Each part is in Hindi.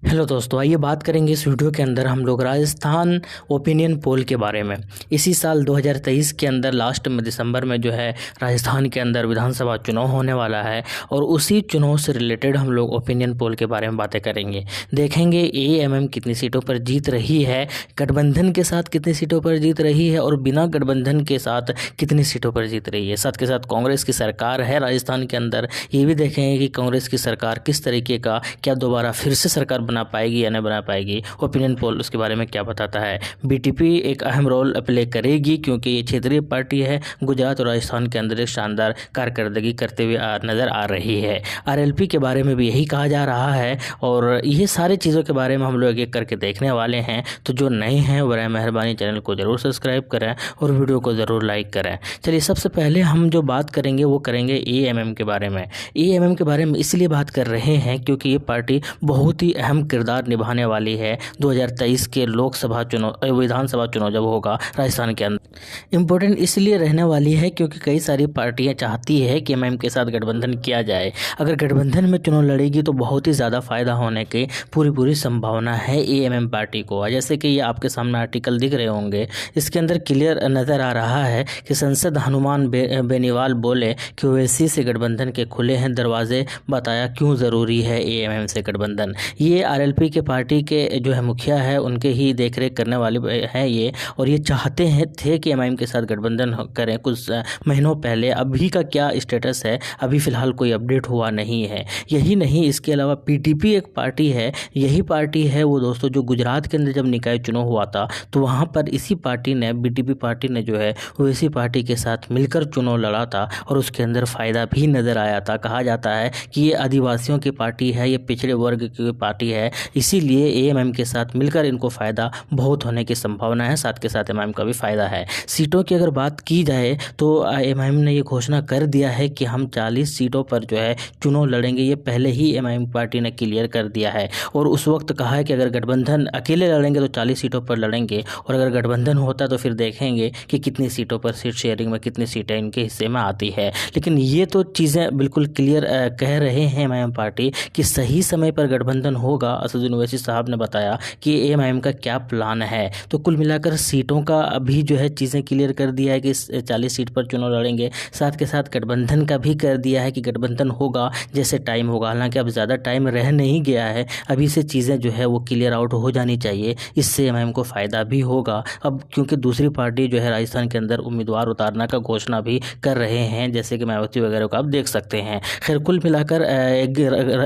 हेलो दोस्तों, आइए बात करेंगे इस वीडियो के अंदर हम लोग राजस्थान ओपिनियन पोल के बारे में। इसी साल 2023 के अंदर लास्ट में दिसंबर में जो है राजस्थान के अंदर विधानसभा चुनाव होने वाला है और उसी चुनाव से रिलेटेड हम लोग ओपिनियन पोल के बारे में बातें करेंगे। देखेंगे एएमएम कितनी सीटों पर जीत रही है, गठबंधन के साथ कितनी सीटों पर जीत रही है और बिना गठबंधन के साथ कितनी सीटों पर जीत रही है। साथ के साथ कांग्रेस की सरकार है राजस्थान के अंदर, ये भी देखेंगे कि कांग्रेस की सरकार किस तरीके का, क्या दोबारा फिर से सरकार बना पाएगी या नहीं बना पाएगी। ओपिनियन पोल उसके बारे में क्या बताता है। बीटीपी एक अहम रोल प्ले करेगी क्योंकि ये क्षेत्रीय पार्टी है, गुजरात और राजस्थान के अंदर एक शानदार कारकर्दगी करते हुए नज़र आ रही है। आरएलपी के बारे में भी यही कहा जा रहा है और ये सारी चीज़ों के बारे में हम लोग एक करके देखने वाले हैं। तो जो नए हैं बराए मेहरबानी चैनल को ज़रूर सब्सक्राइब करें और वीडियो को ज़रूर लाइक करें। चलिए, सबसे पहले हम जो बात करेंगे वो करेंगे एएमएम के बारे में। एएमएम के बारे में इसलिए बात कर रहे हैं क्योंकि ये पार्टी बहुत ही अहम किरदार निभाने वाली है 2023 के लोकसभा चुनाव, विधानसभा चुनाव जब होगा राजस्थान के अंदर। इम्पोर्टेंट इसलिए रहने वाली है क्योंकि कई सारी पार्टियां चाहती है कि एमआईएम के साथ गठबंधन किया जाए। अगर गठबंधन में चुनाव लड़ेगी तो बहुत ही ज़्यादा फायदा होने की पूरी संभावना है एएमएम पार्टी को। जैसे कि ये आपके सामने आर्टिकल दिख रहे होंगे, इसके अंदर क्लियर नज़र आ रहा है कि सांसद हनुमान बेनीवाल बोले कि ओवैसी से गठबंधन के खुले हैं दरवाजे, बताया क्यों ज़रूरी है एएमएम से गठबंधन। ये आरएलपी के पार्टी के जो है मुखिया है, उनके ही देखरेख करने वाले हैं ये, और ये चाहते थे कि एमआईएम के साथ गठबंधन करें कुछ महीनों पहले। अभी का क्या स्टेटस है, अभी फ़िलहाल कोई अपडेट हुआ नहीं है। यही नहीं, इसके अलावा पीटीपी एक पार्टी है, यही पार्टी है वो दोस्तों जो गुजरात के अंदर जब निकाय चुनाव हुआ था तो वहाँ पर इसी पार्टी ने, बीटीपी पार्टी ने जो है वो इसी पार्टी के साथ मिलकर चुनाव लड़ा था और उसके अंदर फ़ायदा भी नज़र आया था। कहा जाता है कि ये आदिवासियों की पार्टी है, ये पिछड़े वर्ग की पार्टी है, इसीलिए एएमएम के साथ मिलकर इनको फ़ायदा बहुत होने की संभावना है। साथ के साथ एमआईएम का भी फ़ायदा है। सीटों की अगर बात की जाए तो एमआईएम ने ये घोषणा कर दिया है कि हम 40 सीटों पर जो है चुनाव लड़ेंगे। ये पहले ही एमआईएम पार्टी ने क्लियर कर दिया है और उस वक्त कहा है कि अगर गठबंधन अकेले लड़ेंगे तो 40 सीटों पर लड़ेंगे और अगर गठबंधन होता तो फिर देखेंगे कि कितनी सीटों पर सीट शेयरिंग में कितनी सीटें इनके हिस्से में आती है। लेकिन ये तो चीज़ें बिल्कुल क्लियर कह रहे हैं एमआईएम पार्टी कि सही समय पर गठबंधन होगा। असदुद्दीन ओवैसी साहब ने बताया कि एएमआईएम का क्या प्लान है। तो कुल मिलाकर सीटों का अभी जो है चीज़ें क्लियर कर दिया है कि 40 सीट पर चुनाव लड़ेंगे। साथ के साथ गठबंधन का भी कर दिया है कि गठबंधन होगा जैसे टाइम होगा। हालांकि अब ज़्यादा टाइम रह नहीं गया है, अभी से चीज़ें जो है वो क्लियर आउट हो जानी चाहिए, इससे एमआईएम को फ़ायदा भी होगा। अब क्योंकि दूसरी पार्टी जो है राजस्थान के अंदर उम्मीदवार उतारना का घोषणा भी कर रहे हैं, जैसे कि मायावती वगैरह को आप देख सकते हैं। खैर, कुल मिलाकर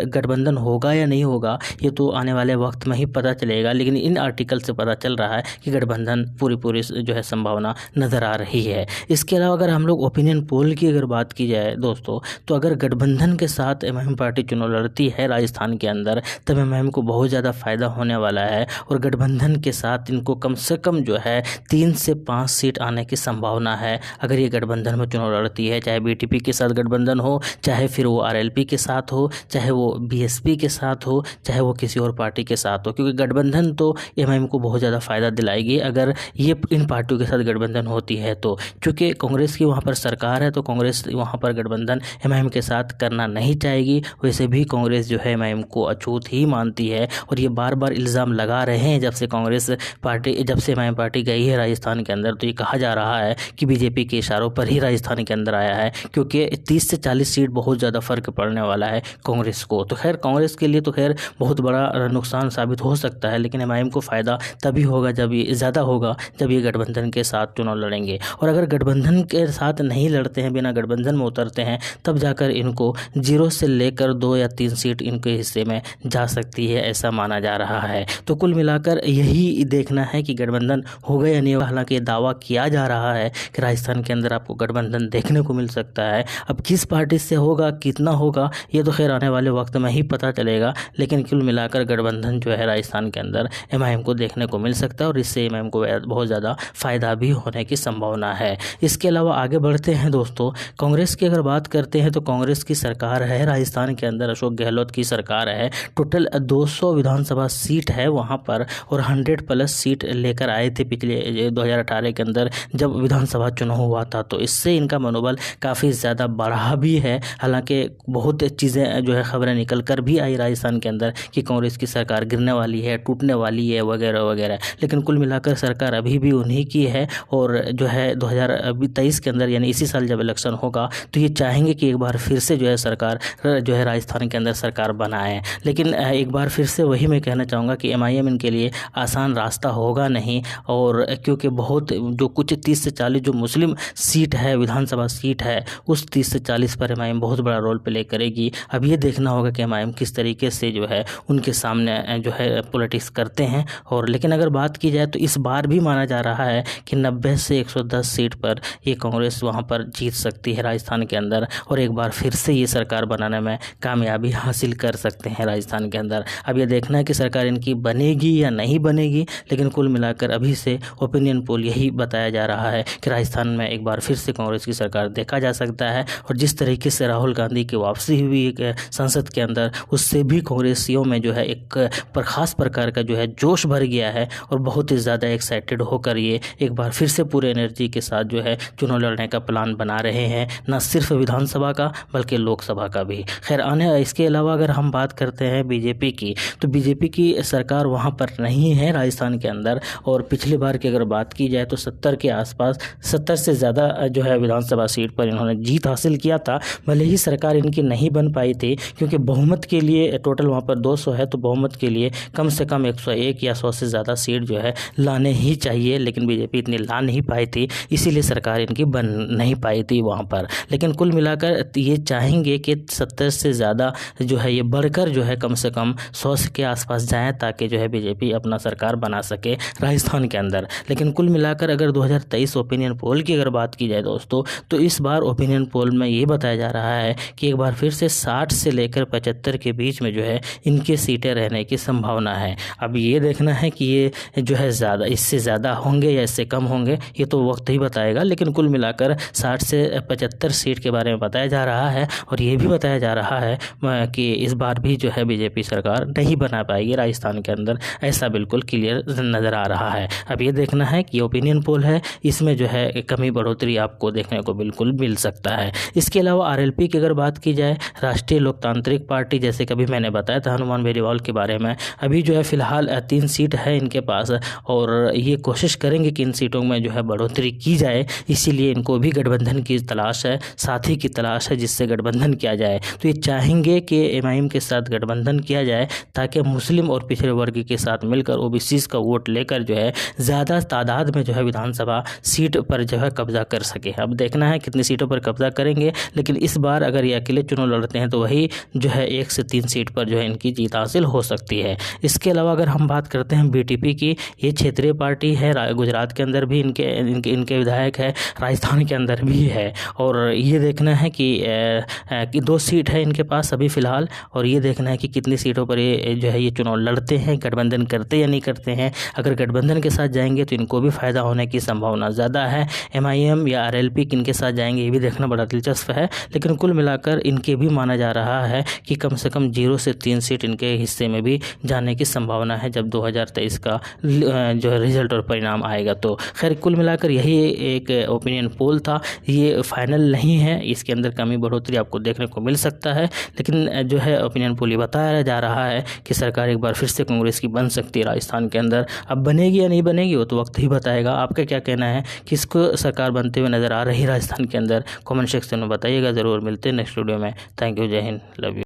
गठबंधन होगा या नहीं होगा ये तो आने वाले वक्त में ही पता चलेगा, लेकिन इन आर्टिकल से पता चल रहा है कि गठबंधन पूरी जो है संभावना नज़र आ रही है। इसके अलावा अगर हम लोग ओपिनियन पोल की अगर बात की जाए दोस्तों, तो अगर गठबंधन के साथ एमआईएम पार्टी चुनाव लड़ती है राजस्थान के अंदर तब एमआईएम को बहुत ज़्यादा फ़ायदा होने वाला है और गठबंधन के साथ इनको कम से कम जो है 3 से 5 सीट आने की संभावना है अगर ये गठबंधन में चुनाव लड़ती है। चाहे बीटीपी के साथ गठबंधन हो, चाहे फिर वो आरएलपी के साथ हो, चाहे वो बीएसपी के साथ हो, चाहे वो किसी और पार्टी के साथ हो, क्योंकि गठबंधन तो एमआईएम को बहुत ज़्यादा फ़ायदा दिलाएगी अगर ये इन पार्टियों के साथ गठबंधन होती है तो। क्योंकि कांग्रेस की वहाँ पर सरकार है तो कांग्रेस वहाँ पर गठबंधन एमआईएम के साथ करना नहीं चाहेगी। वैसे भी कांग्रेस जो है एमआईएम को अछूत ही मानती है और ये बार बार इल्ज़ाम लगा रहे हैं जब से कांग्रेस पार्टी, जब से एमआईएम पार्टी गई है राजस्थान के अंदर, तो ये कहा जा रहा है कि बीजेपी के इशारों पर ही राजस्थान के अंदर आया है, क्योंकि 30 से 40 सीट बहुत ज़्यादा फ़र्क पड़ने वाला है कांग्रेस को। तो खैर, कांग्रेस के लिए तो खैर बहुत बड़ा नुकसान साबित हो सकता है, लेकिन एमआईएम को फ़ायदा तभी होगा जब ये ज़्यादा होगा जब ये गठबंधन के साथ चुनाव लड़ेंगे। और अगर गठबंधन के साथ नहीं लड़ते हैं, बिना गठबंधन में उतरते हैं, तब जाकर इनको 0 से लेकर 2 या 3 सीट इनके हिस्से में जा सकती है, ऐसा माना जा रहा है। तो कुल मिलाकर यही देखना है कि गठबंधन होगा या नहीं होगा। हालांकि ये दावा किया जा रहा है कि राजस्थान के अंदर आपको गठबंधन देखने को मिल सकता है। अब किस पार्टी से होगा, कितना होगा, ये तो खैर आने वाले वक्त में ही पता चलेगा, लेकिन कुल मिलाकर गठबंधन जो है राजस्थान के अंदर एमआईएम को देखने को मिल सकता है और इससे एमआईएम को बहुत ज़्यादा फ़ायदा भी होने की संभावना है। इसके अलावा आगे बढ़ते हैं दोस्तों, कांग्रेस की अगर बात करते हैं तो कांग्रेस की सरकार है राजस्थान के अंदर, अशोक गहलोत की सरकार है। टोटल 200 विधानसभा सीट है वहाँ पर और 100+ सीट लेकर आए थे पिछले 2018 के अंदर जब विधानसभा चुनाव हुआ था, तो इससे इनका मनोबल काफ़ी ज़्यादा बढ़ा भी है। हालांकि बहुत चीज़ें जो है खबरें निकल कर भी आई राजस्थान के अंदर कि कांग्रेस की सरकार गिरने वाली है, टूटने वाली है वगैरह वगैरह। लेकिन कुल मिलाकर सरकार अभी भी उन्हीं की है और जो है 2023 के अंदर यानी इसी साल जब इलेक्शन होगा तो ये चाहेंगे कि एक बार फिर से जो है सरकार जो है राजस्थान के अंदर सरकार बनाए। लेकिन एक बार फिर से वही मैं कहना चाहूँगा कि MIM इनके लिए आसान रास्ता होगा नहीं, और क्योंकि बहुत जो कुछ 30 से 40 जो मुस्लिम सीट है, विधानसभा सीट है, उस 30 से 40 पर MIM बहुत बड़ा रोल प्ले करेगी। अब ये देखना होगा कि MIM किस तरीके से जो है उनके सामने जो है पॉलिटिक्स करते हैं। और लेकिन अगर बात की जाए तो इस बार भी माना जा रहा है कि 90 से 110 सीट पर ये कांग्रेस वहाँ पर जीत सकती है राजस्थान के अंदर, और एक बार फिर से ये सरकार बनाने में कामयाबी हासिल कर सकते हैं राजस्थान के अंदर। अब ये देखना है कि सरकार इनकी बनेगी या नहीं बनेगी, लेकिन कुल मिलाकर अभी से ओपिनियन पोल यही बताया जा रहा है कि राजस्थान में एक बार फिर से कांग्रेस की सरकार देखा जा सकता है। और जिस तरीके से राहुल गांधी की वापसी हुई एक संसद के अंदर, उससे भी कांग्रेसियों में जो है एक खास प्रकार का जो है जोश भर गया है और बहुत ही ज़्यादा एक्साइटेड होकर ये एक बार फिर से पूरे एनर्जी के साथ जो है चुनाव लड़ने का प्लान बना रहे हैं, न सिर्फ विधानसभा का बल्कि लोकसभा का भी। खैर इसके अलावा अगर हम बात करते हैं बीजेपी की, तो बीजेपी की सरकार वहाँ पर नहीं है राजस्थान के अंदर। और पिछली बार की अगर बात की जाए तो 70 के आसपास, 70 से ज़्यादा जो है विधानसभा सीट पर इन्होंने जीत हासिल किया था। भले ही सरकार इनकी नहीं बन पाई थी, क्योंकि बहुमत के लिए टोटल वहाँ पर 200 है, तो बहुमत के लिए कम से कम 101 या 100 से ज़्यादा सीट जो है लाने ही चाहिए, लेकिन बीजेपी इतनी ला नहीं पाई थी, इसीलिए सरकार इनकी बन नहीं पाई थी वहाँ पर। लेकिन कुल मिलाकर ये चाहेंगे कि 70 से ज़्यादा जो है ये बढ़कर जो है कम से कम 100 के आसपास जाएँ, ताकि जो है बीजेपी अपना सरकार बना सके राजस्थान के अंदर। लेकिन कुल मिलाकर अगर 2023 ओपिनियन पोल की अगर बात की जाए दोस्तों, तो इस बार ओपिनियन पोल में ये बताया जा रहा है कि एक बार फिर से 60 से लेकर 75 के बीच में जो है इनके सीटें रहने की संभावना है। अब ये देखना है कि ये जो है ज़्यादा, इससे ज़्यादा होंगे या इससे कम होंगे, ये तो वक्त ही बताएगा। लेकिन कुल मिलाकर 60 से 75 सीट के बारे में बताया जा रहा है। और ये भी बताया जा रहा है कि इस बार भी जो है बीजेपी सरकार नहीं बना पाएगी राजस्थान के अंदर, ऐसा बिल्कुल क्लियर नज़र आ रहा है। अब ये देखना है कि ओपिनियन पोल है, इसमें जो है कमी बढ़ोतरी आपको देखने को बिल्कुल मिल सकता है। इसके अलावा RLP की अगर बात की जाए, राष्ट्रीय लोकतांत्रिक पार्टी, जैसे कभी मैंने बताया था हनुमान बेनीवाल के बारे में, अभी जो है फिलहाल 3 सीट है इनके पास, और ये कोशिश करेंगे कि इन सीटों में जो है बढ़ोतरी की जाए। इसीलिए इनको भी गठबंधन की तलाश है, साथी की तलाश है जिससे गठबंधन किया जाए। तो ये चाहेंगे कि MIM के साथ गठबंधन किया जाए, ताकि मुस्लिम और पिछड़े वर्ग के साथ मिलकर OBCs का वोट लेकर जो है ज़्यादा तादाद में जो है विधानसभा सीट पर जो है कब्जा कर सके। अब देखना है कितनी सीटों पर कब्जा करेंगे, लेकिन इस बार अगर ये अकेले चुनाव लड़ते हैं तो वही जो है 1 से 3 सीट पर जो है इनकी जीत हासिल हो सकती है। इसके अलावा अगर हम बात करते हैं BTP की, ये क्षेत्रीय पार्टी है, गुजरात के अंदर भी इनके विधायक है, राजस्थान के अंदर भी है। और ये देखना है कि 2 सीट है इनके पास अभी फ़िलहाल, और ये देखना है कि कितनी सीटों पर ये जो है ये चुनाव लड़ते हैं, गठबंधन करते या नहीं करते हैं। अगर गठबंधन के साथ जाएंगे तो इनको भी फ़ायदा होने की संभावना ज़्यादा है। MIM या RLP किनके साथ जाएंगे ये भी देखना बड़ा दिलचस्प है। लेकिन कुल मिलाकर इनके भी माना जा रहा है कि कम से कम 0 से 3 सीट इनके हिस्से में भी जाने की संभावना है जब 2023 का जो है रिजल्ट और परिणाम आएगा। तो खैर कुल मिलाकर यही एक ओपिनियन पोल था, ये फाइनल नहीं है, इसके अंदर कमी बढ़ोतरी आपको देखने को मिल सकता है। लेकिन जो है ओपिनियन पोल ये बताया जा रहा है कि सरकार एक बार फिर से कांग्रेस की बन सकती है राजस्थान के अंदर। अब बनेगी या नहीं बनेगी वो तो वक्त ही बताएगा। आपका क्या कहना है, किसको सरकार बनते हुए नज़र आ रही है राजस्थान के अंदर? कमेंट सेक्शन में बताइएगा ज़रूर। मिलते हैं नेक्स्ट वीडियो में। थैंक यू, जय हिंद, लव यू।